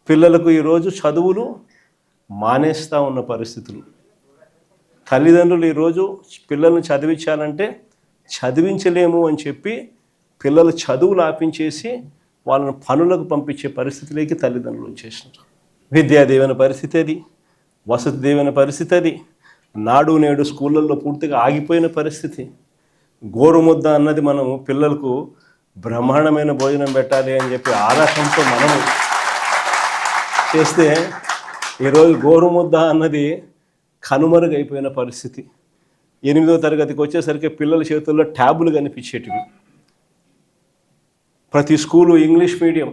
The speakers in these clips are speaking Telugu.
పిల్లలకు ఈరోజు చదువులు మానేస్తూ ఉన్న పరిస్థితులు. తల్లిదండ్రులు ఈరోజు పిల్లల్ని చదివించాలంటే చదివించలేము అని చెప్పి పిల్లలు చదువులు ఆపించేసి వాళ్ళని పనులకు పంపించే పరిస్థితిలోకి తల్లిదండ్రులు వచ్చేసినారు. విద్యాదీవెన పరిస్థితి అది, వసతి దీవెన పరిస్థితి అది, నాడు నేడు స్కూళ్ళల్లో పూర్తిగా ఆగిపోయిన పరిస్థితి. గోరుముద్ద అన్నది మనము పిల్లలకు బ్రహ్మాండమైన భోజనం పెట్టాలి అని చెప్పి ఆరాటంతో మనము చేస్తే ఈరోజు గోరుముద్ద అన్నది కనుమరుగైపోయిన పరిస్థితి. 8వ తరగతికి వచ్చేసరికి పిల్లల చేతుల్లో ట్యాబులు కనిపించేటివి. ప్రతి స్కూలు ఇంగ్లీష్ మీడియం.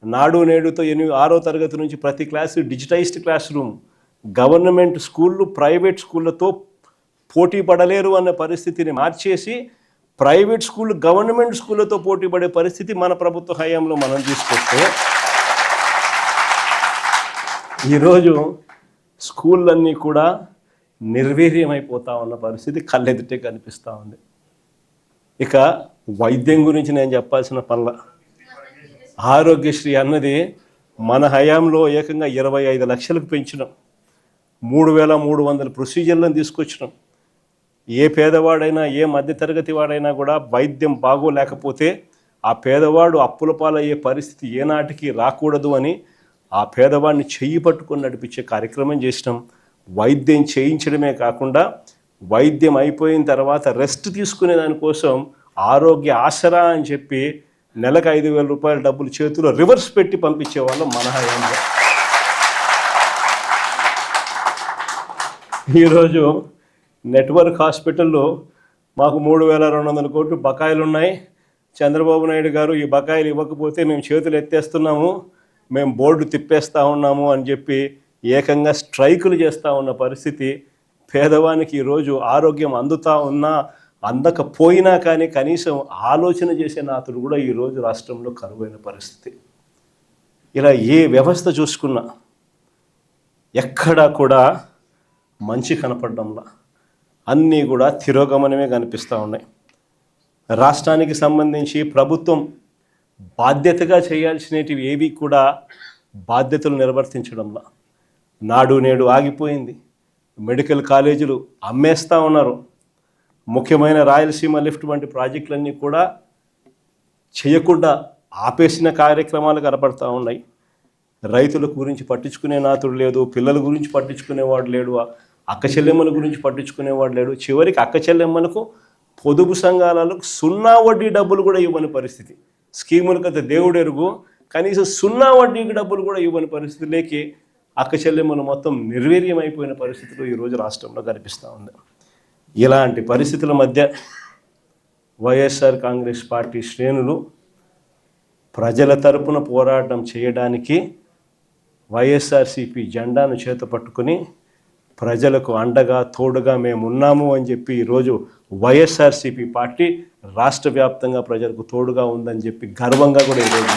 నాడు నేడుతో 6వ తరగతి నుంచి ప్రతి class digitised class room. Government స్కూళ్ళు ప్రైవేట్ స్కూళ్ళతో పోటీ పడలేరు అన్న పరిస్థితిని మార్చేసి ప్రైవేట్ స్కూళ్ళు గవర్నమెంట్ స్కూళ్ళతో పోటీ పడే పరిస్థితి మన ప్రభుత్వ హయాంలో మనం తీసుకొస్తే ఈరోజు స్కూళ్ళన్నీ కూడా నిర్వీర్యమైపోతా ఉన్న పరిస్థితి కళ్ళెదుటే కనిపిస్తూ ఉంది. ఇక వైద్యం గురించి నేను చెప్పాల్సిన పనుల. ఆరోగ్యశ్రీ అన్నది మన హయాంలో ఏకంగా 25 లక్షలకు పెంచినాం. 3300 ప్రొసీజర్లను తీసుకొచ్చినాం. ఏ పేదవాడైనా ఏ మధ్యతరగతి వాడైనా కూడా వైద్యం బాగోలేకపోతే ఆ పేదవాడు అప్పుల పాలయ్యే పరిస్థితి ఏనాటికి రాకూడదు అని ఆ పేదవాడిని చెయ్యి పట్టుకొని నడిపించే కార్యక్రమం చేసినాం. వైద్యం చేయించడమే కాకుండా వైద్యం అయిపోయిన తర్వాత రెస్ట్ తీసుకునే దానికోసం ఆరోగ్య ఆసరా అని చెప్పి నెలకు 5,000 రూపాయల డబ్బులు చేతిలో రివర్స్ పెట్టి పంపించేవాళ్ళం మన హయాంలో. ఈరోజు నెట్వర్క్ హాస్పిటల్లో మాకు 3,200 కోట్లు బకాయిలు ఉన్నాయి. చంద్రబాబు నాయుడు గారు ఈ బకాయిలు ఇవ్వకపోతే మేము చేతులు ఎత్తేస్తున్నాము, మేము బోర్డు తిప్పేస్తూ ఉన్నాము అని చెప్పి ఏకంగా స్ట్రైకులు చేస్తూ ఉన్న పరిస్థితి. పేదవానికి ఈరోజు ఆరోగ్యం అందుతూ ఉన్నా అందకపోయినా కానీ కనీసం ఆలోచన చేసే నాతుడు కూడా ఈరోజు రాష్ట్రంలో కరువైన పరిస్థితి. ఇలా ఏ వ్యవస్థ చూసుకున్నా ఎక్కడా కూడా మంచి కనపడడంలా, అన్నీ కూడా తిరోగమనమే కనిపిస్తూ ఉన్నాయి. రాష్ట్రానికి సంబంధించి ప్రభుత్వం బాధ్యతగా చేయాల్సినవి ఏవి కూడా బాధ్యతలు నిర్వర్తించడంలా. నాడు నేడు ఆగిపోయింది. మెడికల్ కాలేజీలు అమ్మేస్తూ ఉన్నారు. ముఖ్యమైన రాయలసీమ లిఫ్ట్ వంటి ప్రాజెక్టులన్నీ కూడా చేయకుండా ఆపేసిన కార్యక్రమాలు కనపడతా ఉన్నాయి. రైతుల గురించి పట్టించుకునే నాతుడు లేదు, పిల్లల గురించి పట్టించుకునేవాడు లేడు, అక్క చెల్లెమ్మల గురించి పట్టించుకునేవాడు లేడు. చివరికి అక్క చెల్లెమ్మలకు పొదుపు సంఘాలకు 0 వడ్డీ డబ్బులు కూడా ఇవ్వని పరిస్థితి. స్కీములకు అయితే దేవుడు ఎరుగు, కనీసం 0 వడ్డీకి డబ్బులు కూడా ఇవ్వని పరిస్థితిలోకి అక్క చెల్లెమ్మలు మొత్తం నిర్వీర్యమైపోయిన పరిస్థితులు ఈరోజు రాష్ట్రంలో కనిపిస్తూ ఉంది. ఇలాంటి పరిస్థితుల మధ్య వైఎస్ఆర్ కాంగ్రెస్ పార్టీ శ్రేణులు ప్రజల తరపున పోరాటం చేయడానికి వైఎస్ఆర్సీపీ జెండాను చేత పట్టుకుని ప్రజలకు అండగా తోడుగా మేము ఉన్నాము అని చెప్పి ఈరోజు వైఎస్ఆర్సీపీ పార్టీ రాష్ట్ర వ్యాప్తంగా ప్రజలకు తోడుగా ఉందని చెప్పి గర్వంగా కూడా ఈరోజు